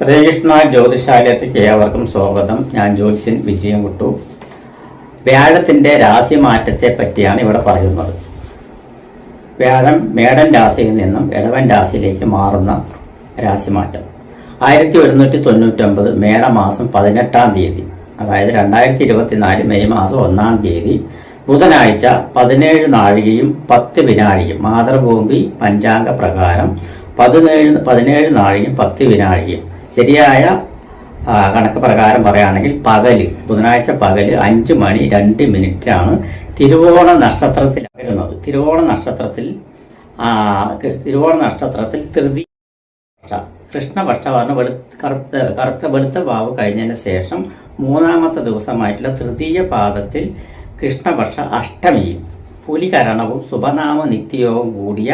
ശ്രീകൃഷ്ണ ജ്യോതിഷാലയത്തിലേക്ക് ഏവർക്കും സ്വാഗതം. ഞാൻ ജ്യോത്സ്യൻ വിജയൻകുട്ടു. വ്യാഴത്തിൻ്റെ രാശിമാറ്റത്തെ പറ്റിയാണ് ഇവിടെ പറയുന്നത്. വ്യാഴം മേടൻ രാശിയിൽ നിന്നും ഇടവൻ രാശിയിലേക്ക് മാറുന്ന രാശിമാറ്റം 1199 മേടമാസം 18-ാം തീയതി, അതായത് 2024 മെയ് മാസം 1-ാം തീയതി ബുധനാഴ്ച 17 നാഴികയും 10 വിനാഴികയും മാതൃഭൂമി പഞ്ചാംഗ പ്രകാരം 17 നാഴികയും 10 വിനാഴികയും ശരിയായ കണക്ക് പ്രകാരം പറയുകയാണെങ്കിൽ ബുധനാഴ്ച പകല് 5 മണി 2 മിനിറ്റാണ് തിരുവോണ നക്ഷത്രത്തിൽ വരുന്നത്. തിരുവോണ നക്ഷത്രത്തിൽ തൃതീയ കൃഷ്ണപക്ഷ പറഞ്ഞ കറുത്ത വെളുത്ത വാവ് കഴിഞ്ഞതിന് ശേഷം 3-ാമത്തെ ദിവസമായിട്ടുള്ള തൃതീയ പാദത്തിൽ കൃഷ്ണപക്ഷ അഷ്ടമിയിൽ പുലികരണവും ശുഭനാമ നിത്യയോഗവും കൂടിയ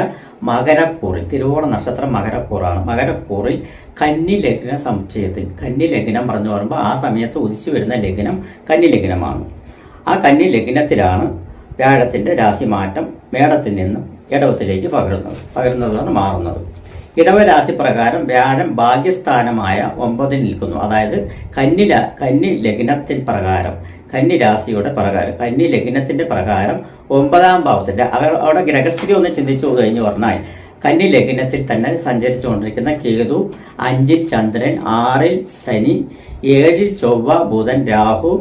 മകരക്കൂറിൽ, തിരുവോണ നക്ഷത്രം മകരക്കൂറാണ്. മകരക്കൂറിൽ കന്നി ലഗ്ന സമുച്ചയത്തിൽ, കന്നി ലഗ്നം പറഞ്ഞു പറയുമ്പോൾ ആ സമയത്ത് ഉദിച്ചു വരുന്ന ലഗ്നം കന്നി ലഗ്നമാണ്. ആ കന്നി ലഗ്നത്തിലാണ് വ്യാഴത്തിൻ്റെ രാശിമാറ്റം മേടത്തിൽ നിന്നും ഇടവത്തിലേക്ക് പകരുന്നതാണ് മാറുന്നത്. ഇടവ രാശി പ്രകാരം വ്യാഴം ഭാഗ്യസ്ഥാനമായ 9 നിൽക്കുന്നു. അതായത് കന്നി ലഗ്നത്തിൻ പ്രകാരം, കന്നി രാശിയുടെ പ്രകാരം, കന്നി ലഗ്നത്തിന്റെ പ്രകാരം 9-ാം ഭാവത്തിന്റെ അവിടെ ഗ്രഹസ്ഥിതി ഒന്ന് ചിന്തിച്ചു കഴിഞ്ഞു പറഞ്ഞാൽ കന്നി ലഗ്നത്തിൽ തന്നെ സഞ്ചരിച്ചുകൊണ്ടിരിക്കുന്ന കേതു, 5-ൽ ചന്ദ്രൻ, 6-ൽ ശനി, 7-ൽ ചൊവ്വ, ബുധൻ, രാഹു,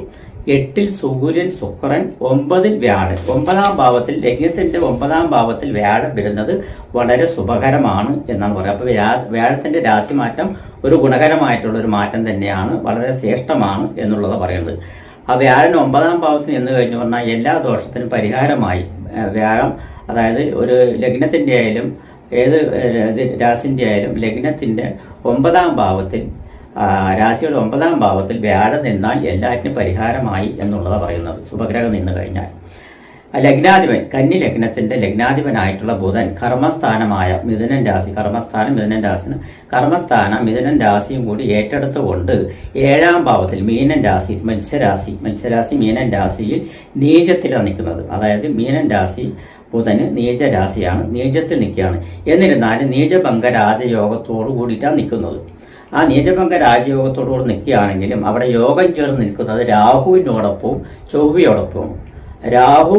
8-ൽ സൂര്യൻ, ശുക്രൻ, 9-ൽ വ്യാഴൻ. 9-ാം ഭാവത്തിൽ, ലഗ്നത്തിന്റെ 9-ാം ഭാവത്തിൽ വ്യാഴം വരുന്നത് വളരെ ശുഭകരമാണ് എന്നാണ് പറയുന്നത്. അപ്പോൾ വ്യാഴത്തിന്റെ രാശിമാറ്റം ഒരു ഗുണകരമായിട്ടുള്ള ഒരു മാറ്റം തന്നെയാണ്, വളരെ ശ്രേഷ്ഠമാണ് എന്നുള്ളത് പറയുന്നത്. ആ വ്യാഴൻ 9-ാം ഭാവത്തിൽ നിന്ന് കഴിഞ്ഞു പറഞ്ഞാൽ എല്ലാ ദോഷത്തിനും പരിഹാരമായി വ്യാഴം, അതായത് ഒരു ലഗ്നത്തിൻ്റെ ആയാലും ഏത് രാശിൻ്റെ ആയാലും ലഗ്നത്തിൻ്റെ 9-ാം ഭാവത്തിൽ, രാശിയുടെ 9-ാം ഭാവത്തിൽ വ്യാഴം നിന്നാൽ എല്ലാറ്റിനും പരിഹാരമായി എന്നുള്ളതാണ് പറയുന്നത്. ശുഭഗ്രഹം നിന്ന് കഴിഞ്ഞാൽ ലഗ്നാധിപൻ, കന്നി ലഗ്നത്തിന്റെ ലഗ്നാധിപനായിട്ടുള്ള ബുധൻ കർമ്മസ്ഥാനമായ മിഥുനൻ രാശി, കർമ്മസ്ഥാനം മിഥുനൻ രാശിയും കൂടി ഏറ്റെടുത്തുകൊണ്ട് 7-ാം ഭാവത്തിൽ മീനൻ രാശി, മത്സ്യരാശി മീനൻ രാശിയിൽ നീചത്തിലാണ് നിൽക്കുന്നത്. അതായത് മീനൻ രാശി ബുധന് നീചരാശിയാണ്, നീചത്തിൽ നിൽക്കുകയാണ്. എന്നിരുന്നാലും നീചഭംഗ രാജയോഗത്തോടു കൂടിയിട്ടാണ് നിൽക്കുന്നത്. ആ നീചഭംഗ രാജയോഗത്തോടുകൂടി നിൽക്കുകയാണെങ്കിലും അവിടെ യോഗം ചേർന്ന് നിൽക്കുന്നത് രാഹുവിനോടൊപ്പവും ചൊവ്വയോടൊപ്പവും. രാഹു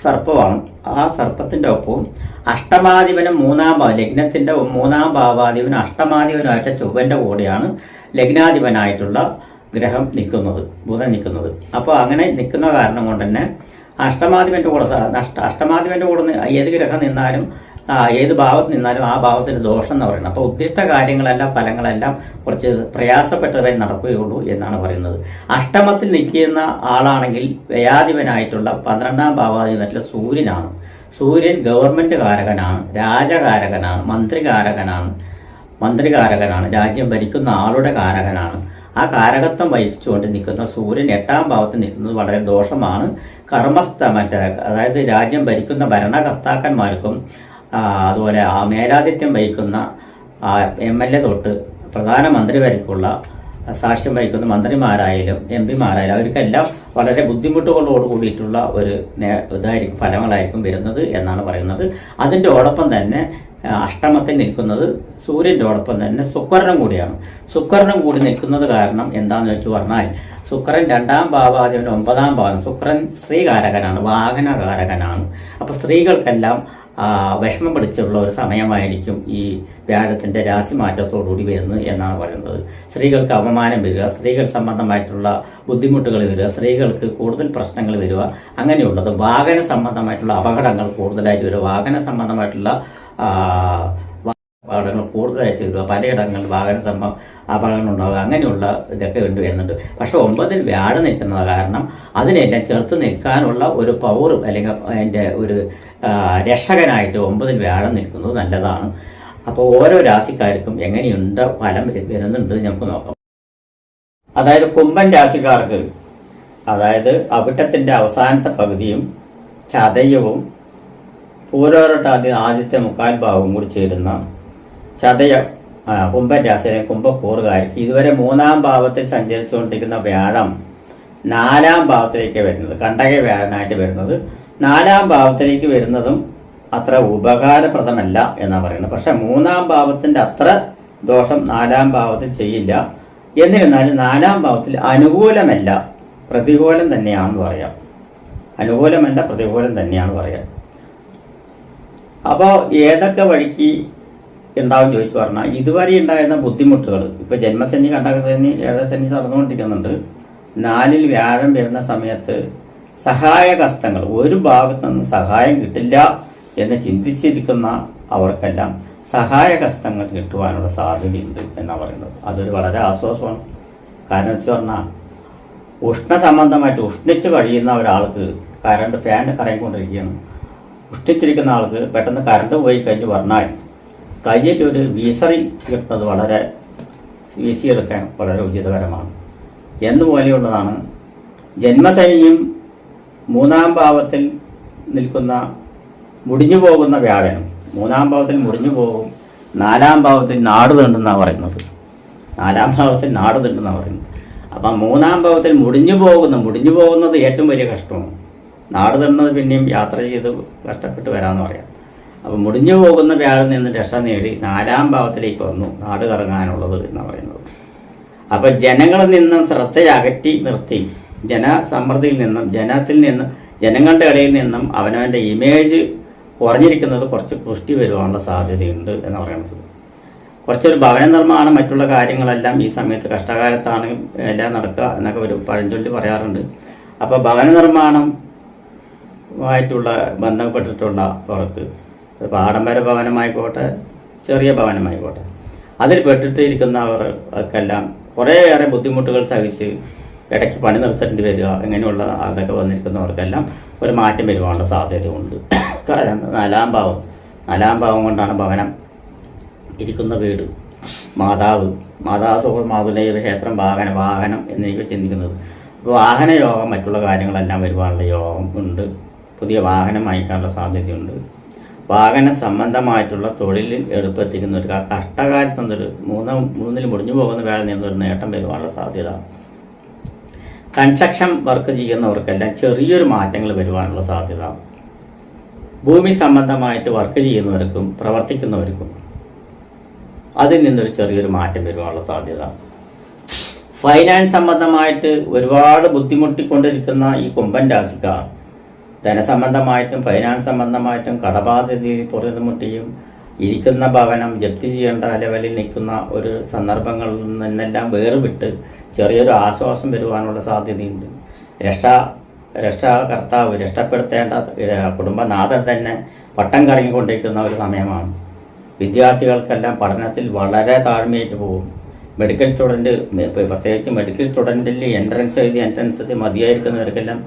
സർപ്പമാണ്. ആ സർപ്പത്തിൻ്റെ ഒപ്പവും അഷ്ടമാധിപനും 3-ാം ഭാവം, ലഗ്നത്തിൻ്റെ 3-ാം ഭാവാധിപനും അഷ്ടമാധിപനുമായിട്ട് ചൊവ്വൻ്റെ കൂടെയാണ് ലഗ്നാധിപനായിട്ടുള്ള ഗ്രഹം നിൽക്കുന്നത്, ബുധൻ നിൽക്കുന്നത്. അപ്പോൾ അങ്ങനെ നിൽക്കുന്ന കാരണം കൊണ്ട് തന്നെ അഷ്ടമാധിപൻ്റെ കൂടെ ഏത് ഗ്രഹം നിന്നാലും ഏത് ഭാവത്ത് നിന്നാലും ആ ഭാവത്തിന് ദോഷം എന്ന് പറയുന്നത്. അപ്പോൾ ഉദ്ദിഷ്ട കാര്യങ്ങളെല്ലാം ഫലങ്ങളെല്ലാം കുറച്ച് പ്രയാസപ്പെട്ടവരെ നടക്കുകയുള്ളൂ എന്നാണ് പറയുന്നത്. അഷ്ടമത്തിൽ നിൽക്കുന്ന ആളാണെങ്കിൽ വ്യയാധിപനായിട്ടുള്ള 12-ാം ഭാവാധിപനായിട്ടുള്ള സൂര്യനാണ്. സൂര്യൻ ഗവൺമെൻറ് കാരകനാണ്, രാജകാരകനാണ്, മന്ത്രികാരകനാണ്, രാജ്യം ഭരിക്കുന്ന ആളുടെ കാരകനാണ്. ആ കാരകത്വം വഹിച്ചുകൊണ്ട് നിൽക്കുന്ന സൂര്യൻ 8-ാം ഭാവത്തിൽ നിൽക്കുന്നത് വളരെ ദോഷമാണ്. അതായത് രാജ്യം ഭരിക്കുന്ന ഭരണകർത്താക്കന്മാർക്കും അതുപോലെ ആ മേലാധിത്യം വഹിക്കുന്ന MLA തൊട്ട് പ്രധാനമന്ത്രി വരയ്ക്കുള്ള സാക്ഷ്യം വഹിക്കുന്ന മന്ത്രിമാരായാലും MP-മാരായാലും അവർക്കെല്ലാം വളരെ ബുദ്ധിമുട്ടുകളോട് കൂടിയിട്ടുള്ള ഒരു ഫലങ്ങളായിരിക്കും വരുന്നത് എന്നാണ് പറയുന്നത്. അതിൻ്റെ ഓടൊപ്പം തന്നെ അഷ്ടമത്തിൽ നിൽക്കുന്നത് സൂര്യൻ്റെ ഓടൊപ്പം തന്നെ ശുക്രനും കൂടിയാണ്. ശുക്രനും കൂടി നിൽക്കുന്നത് കാരണം എന്താണെന്ന് വെച്ച് പറഞ്ഞാൽ ശുക്രൻ 2-ാം ഭാവാധിപൻ 9-ാം ഭാവം. ശുക്രൻ സ്ത്രീകാരകനാണ്, വാഹനകാരകനാണ്. അപ്പോൾ സ്ത്രീകൾക്കെല്ലാം വിഷമം പിടിച്ചുള്ള ഒരു സമയമായിരിക്കും ഈ വ്യാഴത്തിൻ്റെ രാശിമാറ്റത്തോടുകൂടി വരുന്നത് എന്നാണ് പറയുന്നത്. സ്ത്രീകൾക്ക് അപമാനം വരിക, സ്ത്രീകൾ സംബന്ധമായിട്ടുള്ള ബുദ്ധിമുട്ടുകൾ വരിക, സ്ത്രീകൾക്ക് കൂടുതൽ പ്രശ്നങ്ങൾ വരിക, അങ്ങനെയുള്ളത്. വാഹന സംബന്ധമായിട്ടുള്ള അപകടങ്ങൾ കൂടുതലായിട്ട് വരിക, വാഹന സംബന്ധമായിട്ടുള്ള അപകടങ്ങൾ കൂടുതലായിട്ട് വരിക, പലയിടങ്ങളിൽ അപകടങ്ങൾ ഉണ്ടാവുക, അങ്ങനെയുള്ള ഇതൊക്കെ വരുന്നുണ്ട്. പക്ഷെ 9-ൽ വ്യാഴം നിൽക്കുന്നത് കാരണം അതിനെല്ലാം ചെറുത്ത് നിൽക്കാനുള്ള ഒരു പവറും അല്ലെങ്കിൽ അതിൻ്റെ ഒരു രക്ഷകനായിട്ട് 9-ൽ വ്യാഴം നിൽക്കുന്നത് നല്ലതാണ്. അപ്പോൾ ഓരോ രാശിക്കാർക്കും എങ്ങനെയുണ്ട് ഫലം വരുന്നുണ്ട് നമുക്ക് നോക്കാം. അതായത് കുംഭൻ രാശിക്കാർക്ക്, അവിട്ടത്തിൻ്റെ അവസാനത്തെ പകുതിയും ചതയവും പൂരോരട്ടാതി ആദ്യത്തെ 3/4 ഭാഗവും കൂടി ചേരുന്ന ചതയം കുംഭൻ രാശിയിലെ കുംഭക്കൂറുകാർക്ക് ഇതുവരെ 3-ാം ഭാവത്തിൽ സഞ്ചരിച്ചുകൊണ്ടിരിക്കുന്ന വ്യാഴം 4-ാം ഭാവത്തിലേക്ക് വരുന്നത്, കണ്ടക വ്യാഴനായിട്ട് വരുന്നത്. 4-ാം ഭാവത്തിലേക്ക് വരുന്നതും അത്ര ഉപകാരപ്രദമല്ല എന്നാണ് പറയുന്നത്. പക്ഷെ 3-ാം ഭാവത്തിൻ്റെ അത്ര ദോഷം 4-ാം ഭാവത്തിൽ ചെയ്യില്ല. എന്നിരുന്നാലും 4-ാം ഭാവത്തിൽ അനുകൂലമല്ല, പ്രതികൂലം തന്നെയാണെന്ന് പറയാം. അനുകൂലമല്ല, പ്രതികൂലം തന്നെയാണ് പറയാം. അപ്പോൾ ഏതൊക്കെ വഴിക്ക് ഉണ്ടാവും ചോദിച്ചു പറഞ്ഞാൽ, ഇതുവരെ ഉണ്ടായിരുന്ന ബുദ്ധിമുട്ടുകൾ, ഇപ്പോൾ ജന്മശനി, കണ്ടകശനി, ഏഴശനി നടന്നുകൊണ്ടിരിക്കുന്നുണ്ട്. 4-ൽ വ്യാഴം വരുന്ന സമയത്ത് സഹായകസ്തങ്ങൾ, ഒരു ഭാഗത്തു നിന്നും സഹായം കിട്ടില്ല എന്ന് ചിന്തിച്ചിരിക്കുന്ന അവർക്കെല്ലാം സഹായകസ്തങ്ങൾ കിട്ടുവാനുള്ള സാധ്യതയുണ്ട് എന്നാണ് പറയുന്നത്. അതൊരു വളരെ ആശ്വാസമാണ്. കാരണം വെച്ച് പറഞ്ഞാൽ ഉഷ്ണസംബന്ധമായിട്ട് ഉഷ്ണിച്ച് കഴിയുന്ന ഒരാൾക്ക് കറണ്ട്, ഫാൻ കറങ്ങിക്കൊണ്ടിരിക്കുകയാണ്, ഉഷ്ണിച്ചിരിക്കുന്ന ആൾക്ക് പെട്ടെന്ന് കറണ്ട് പോയി കഴിഞ്ഞ് പറഞ്ഞാൽ കയ്യിൽ ഒരു വീസറി കിട്ടുന്നത് വളരെ വീശിയെടുക്കാൻ വളരെ ഉചിതകരമാണ്. എന്നുപോലെയുള്ളതാണ് ജന്മശനിയും 3-ാം ഭാവത്തിൽ നിൽക്കുന്ന മുടിഞ്ഞു പോകുന്ന വ്യാഴനും. 3-ാം ഭാവത്തിൽ മുടിഞ്ഞു പോകും, 4-ാം ഭാവത്തിൽ നാട് തീണ്ടെന്നാണ് പറയുന്നത്. 4-ാം ഭാവത്തിൽ നാട് തീണ്ടെന്നാണ് പറയുന്നത്. അപ്പം 3-ാം ഭാവത്തിൽ മുടിഞ്ഞു പോകുന്നത് ഏറ്റവും വലിയ കഷ്ടമാണ്. നാട് തീണ്ടുന്നത് പിന്നെയും യാത്ര ചെയ്ത് കഷ്ടപ്പെട്ട് വരാമെന്ന് പറയാം. അപ്പം മുടിഞ്ഞു പോകുന്ന വ്യാഴം നിന്ന് രക്ഷ നേടി 4-ാം ഭാവത്തിലേക്ക് വന്നു നാട് കറങ്ങാനുള്ളത് എന്നാണ് പറയുന്നത്. അപ്പം ജനങ്ങളിൽ നിന്നും ശ്രദ്ധയെ അകറ്റി നിർത്തി, ജനസമ്മർദ്ദിയിൽ നിന്നും, ജനങ്ങളുടെ ഇടയിൽ നിന്നും അവനവൻ്റെ ഇമേജ് കുറഞ്ഞിരിക്കുന്നത് കുറച്ച് പുഷ്ടി വരുവാനുള്ള സാധ്യതയുണ്ട് എന്ന് പറയുന്നത്. കുറച്ചൊരു ഭവന നിർമ്മാണം, മറ്റുള്ള കാര്യങ്ങളെല്ലാം ഈ സമയത്ത് കഷ്ടകാലത്താണ് എല്ലാം നടക്കുക എന്നൊക്കെ ഒരു പഴഞ്ചൊല്ലി പറയാറുണ്ട്. അപ്പോൾ ഭവന നിർമ്മാണമായിട്ടുള്ള ബന്ധപ്പെട്ടിട്ടുള്ളവർക്ക്, ഇപ്പോൾ ആഡംബര ഭവനമായിക്കോട്ടെ, ചെറിയ ഭവനമായിക്കോട്ടെ, അതിൽ പെട്ടിട്ടിരിക്കുന്നവർക്കെല്ലാം കുറേയേറെ ബുദ്ധിമുട്ടുകൾ സഹിച്ച് ഇടയ്ക്ക് പണി നിർത്തേണ്ടി വരിക, ഇങ്ങനെയുള്ള അതൊക്കെ വന്നിരിക്കുന്നവർക്കെല്ലാം ഒരു മാറ്റം വരുവാനുള്ള സാധ്യതയുണ്ട്. കാരണം 4-ാം ഭാവം കൊണ്ടാണ് ഭവനം, ഇരിക്കുന്ന വീട്, മാതാവ് മാതുലൈവ ക്ഷേത്രം, വാഹനം എന്നിവ ചിന്തിക്കുന്നത്. വാഹന യോഗം, മറ്റുള്ള കാര്യങ്ങളെല്ലാം വരുവാനുള്ള യോഗം ഉണ്ട്. പുതിയ വാഹനം വാങ്ങിക്കാനുള്ള സാധ്യതയുണ്ട്. വാഹന സംബന്ധമായിട്ടുള്ള തൊഴിലിൽ എളുപ്പത്തിക്കുന്നവർക്ക് ആ കഷ്ടകാലത്ത് നിന്നൊരു 3-ൽ മുടിഞ്ഞു പോകുന്ന വേള നിന്നൊരു നേട്ടം വരുവാനുള്ള സാധ്യത. കൺസ്ട്രക്ഷൻ വർക്ക് ചെയ്യുന്നവർക്കെല്ലാം ചെറിയൊരു മാറ്റങ്ങൾ വരുവാനുള്ള സാധ്യത. ഭൂമി സംബന്ധമായിട്ട് വർക്ക് ചെയ്യുന്നവർക്കും പ്രവർത്തിക്കുന്നവർക്കും അതിൽ നിന്നൊരു ചെറിയൊരു മാറ്റം വരുവാനുള്ള സാധ്യത. ഫൈനാൻസ് സംബന്ധമായിട്ട് ഒരുപാട് ബുദ്ധിമുട്ടിക്കൊണ്ടിരിക്കുന്ന ഈ കുംഭൻ രാശിക്കാർ ധനസംബന്ധമായിട്ടും ഫൈനാൻസ് സംബന്ധമായിട്ടും കടബാധ്യതയിൽ പൊറുതിമുട്ടിയും ഇരിക്കുന്ന ഭവനം ജപ്തി ചെയ്യേണ്ട ലെവലിൽ നിൽക്കുന്ന ഒരു സന്ദർഭങ്ങളിൽ നിന്നെല്ലാം വേർവിട്ട് ചെറിയൊരു ആശ്വാസം വരുവാനുള്ള സാധ്യതയുണ്ട്. രക്ഷാകർത്താവ്, രക്ഷപ്പെടുത്തേണ്ട കുടുംബനാഥൻ തന്നെ വട്ടം കറങ്ങിക്കൊണ്ടിരിക്കുന്ന ഒരു സമയമാണ്. വിദ്യാർത്ഥികൾക്കെല്ലാം പഠനത്തിൽ വളരെ താഴ്മയായിട്ട് പോകും. മെഡിക്കൽ സ്റ്റുഡൻറ്റ്, പ്രത്യേകിച്ച് മെഡിക്കൽ സ്റ്റുഡൻറ്റിൽ എൻട്രൻസ് മതിയായിരിക്കുന്നവർക്കെല്ലാം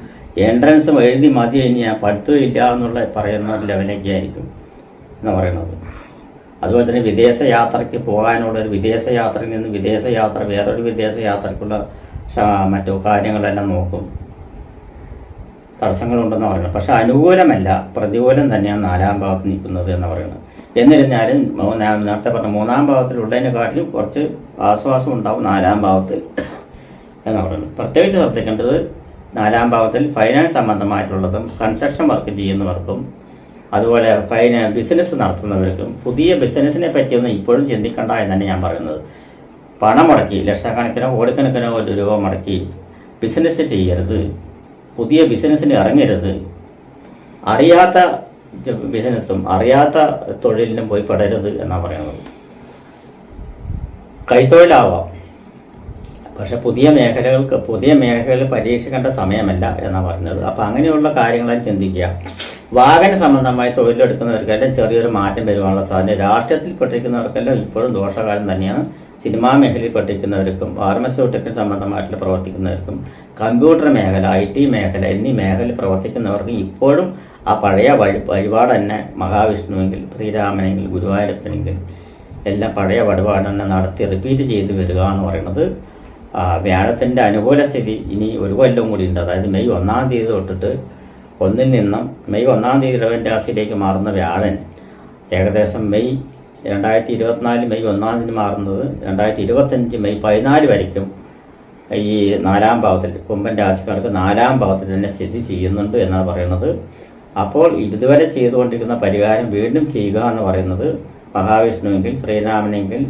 എൻട്രൻസ് എഴുതി മതി കഴിഞ്ഞാൽ പഠിത്തവും ഇല്ല എന്നുള്ള പറയുന്ന ഒരു ലെവലിലേക്ക് ആയിരിക്കും എന്ന് പറയുന്നത്. അതുപോലെ തന്നെ വിദേശയാത്രയ്ക്ക് പോകാനുള്ള ഒരു വിദേശയാത്രയിൽ നിന്ന് വേറൊരു വിദേശയാത്രയ്ക്കുള്ള മറ്റു കാര്യങ്ങളെല്ലാം നോക്കും. തടസ്സങ്ങളുണ്ടെന്ന് പറയുന്നത്. പക്ഷെ അനുകൂലമല്ല, പ്രതികൂലം തന്നെയാണ് 4-ാം ഭാവത്ത് നിൽക്കുന്നത് എന്ന് പറയുന്നത്. എന്നിരുന്നാലും നേരത്തെ പറഞ്ഞ 3-ാം ഭാവത്തിലുള്ളതിനെക്കാട്ടിലും കുറച്ച് ആശ്വാസം ഉണ്ടാവും 4-ാം ഭാവത്തിൽ എന്ന് പറയുന്നത്. പ്രത്യേകിച്ച് ശ്രദ്ധിക്കേണ്ടത് 4-ാം ഭാവത്തിൽ ഫൈനാൻസ് സംബന്ധമായിട്ടുള്ളതും കൺസ്ട്രക്ഷൻ വർക്ക് ചെയ്യുന്നവർക്കും അതുപോലെ ബിസിനസ് നടത്തുന്നവർക്കും പുതിയ ബിസിനസ്സിനെ പറ്റിയൊന്നും ഇപ്പോഴും ചിന്തിക്കണ്ട എന്നാണ് ഞാൻ പറയുന്നത്. പണം മുടക്കി ലക്ഷക്കണക്കിനോ കോടിക്കണക്കിനോ രൂപ മുടക്കി ബിസിനസ് ചെയ്യരുത്, പുതിയ ബിസിനസ്സിന് ഇറങ്ങരുത്. അറിയാത്ത ബിസിനസ്സും അറിയാത്ത തൊഴിലിനും പോയി പെടരുത് എന്നാണ് പറയുന്നത്. കൈത്തൊഴിലാവാം, പക്ഷെ പുതിയ മേഖലകൾ പരീക്ഷിക്കേണ്ട സമയമല്ല എന്നാണ് പറയുന്നത്. അപ്പോൾ അങ്ങനെയുള്ള കാര്യങ്ങളെല്ലാം ചിന്തിക്കുക. വാഹന സംബന്ധമായി തൊഴിലെടുക്കുന്നവർക്കെല്ലാം ചെറിയൊരു മാറ്റം വരുവാനുള്ള സാധ്യത. രാഷ്ട്രീയത്തിൽ പെട്ടിരിക്കുന്നവർക്കെല്ലാം ഇപ്പോഴും ദോഷകാലം തന്നെയാണ്. സിനിമാ മേഖലയിൽ പെട്ടിരിക്കുന്നവർക്കും ഫാർമസ്യൂട്ടിക്കൽ സംബന്ധമായിട്ട് പ്രവർത്തിക്കുന്നവർക്കും കമ്പ്യൂട്ടർ മേഖല, IT മേഖല എന്നീ മേഖലയിൽ പ്രവർത്തിക്കുന്നവർക്കും ഇപ്പോഴും ആ പഴയ വഴിപാട് തന്നെ, മഹാവിഷ്ണുവെങ്കിൽ, ശ്രീരാമനെങ്കിൽ, ഗുരുവായൂരപ്പനെങ്കിൽ എല്ലാം പഴയ വഴിപാട് തന്നെ നടത്തി റിപ്പീറ്റ് ചെയ്ത് വരിക എന്ന് പറയുന്നത്. വ്യാഴത്തിൻ്റെ അനുകൂല സ്ഥിതി ഇനി ഒരു കൊല്ലം കൂടി ഉണ്ട്. അതായത് മെയ് 1-ാം തീയതി തൊട്ടിട്ട് മെയ് 1-ാം തീയതി ഇടവൻ രാശിയിലേക്ക് മാറുന്ന വ്യാഴൻ ഏകദേശം മെയ് 2024 മെയ് 1-ാം തീയതി മാറുന്നത് 2025 മെയ് 14 വരയ്ക്കും ഈ 4-ാം ഭാവത്തിൽ കുംഭൻ രാശിക്കാർക്ക് 4-ാം ഭാവത്തിൽ തന്നെ സ്ഥിതി ചെയ്യുന്നുണ്ട് എന്നാണ് പറയുന്നത്. അപ്പോൾ ഇതുവരെ ചെയ്തുകൊണ്ടിരിക്കുന്ന പരിഹാരം വീണ്ടും ചെയ്യുക എന്ന് പറയുന്നത് മഹാവിഷ്ണുവെങ്കിൽ ശ്രീരാമനെങ്കിൽ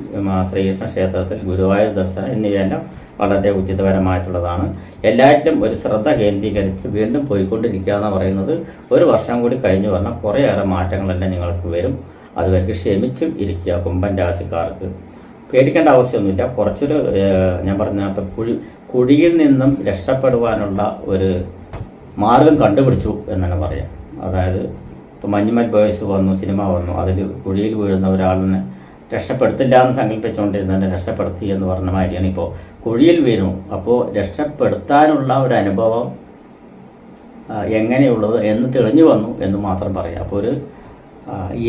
ശ്രീകൃഷ്ണ ക്ഷേത്രത്തിൽ ഗുരുവായൂർ ദർശനം എന്നിവയെല്ലാം വളരെ ഉചിതപരമായിട്ടുള്ളതാണ്. എല്ലാറ്റിലും ഒരു ശ്രദ്ധ കേന്ദ്രീകരിച്ച് വീണ്ടും പോയിക്കൊണ്ടിരിക്കുക എന്ന് പറയുന്നത് ഒരു വർഷം കൂടി കഴിഞ്ഞു പറഞ്ഞാൽ കുറേയേറെ മാറ്റങ്ങളെല്ലാം നിങ്ങൾക്ക് വരും. അതുവരെ ക്ഷമിച്ച് ഇരിക്കുക. കുംഭൻ രാശിക്കാർക്ക് പേടിക്കേണ്ട ആവശ്യമൊന്നുമില്ല. കുറച്ചൊരു ഞാൻ പറഞ്ഞ നേരത്തെ കുഴിയിൽ നിന്നും രക്ഷപ്പെടുവാനുള്ള ഒരു മാർഗം കണ്ടുപിടിച്ചു എന്നാണ് പറയാം. അതായത് ഇപ്പോൾ മഞ്ഞുമൽ ബോയ്സ് വന്നു, സിനിമ വന്നു, അതിൽ കുഴിയിൽ വീഴുന്ന ഒരാളിനെ രക്ഷപ്പെടുത്തില്ല എന്ന് സങ്കല്പിച്ചുകൊണ്ടിരുന്നതിനെ രക്ഷപ്പെടുത്തി എന്ന് പറഞ്ഞ മാതിരിയാണ് ഇപ്പോൾ കുഴിയിൽ വീണു. അപ്പോൾ രക്ഷപ്പെടുത്താനുള്ള ഒരു അനുഭവം എങ്ങനെയുള്ളത് എന്ന് തെളിഞ്ഞു വന്നു എന്ന് മാത്രം പറയാം. അപ്പോൾ ഒരു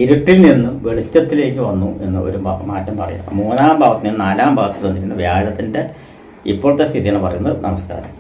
ഇരുട്ടിൽ നിന്നും വെളിച്ചത്തിലേക്ക് വന്നു എന്ന ഒരു മാറ്റം പറയാം. 3-ാം ഭാവത്തിൽ നിന്ന് 4-ാം ഭാവത്തിൽ വന്നിരുന്ന വ്യാഴത്തിൻ്റെ ഇപ്പോഴത്തെ സ്ഥിതിയാണ് പറയുന്നത്. നമസ്കാരം.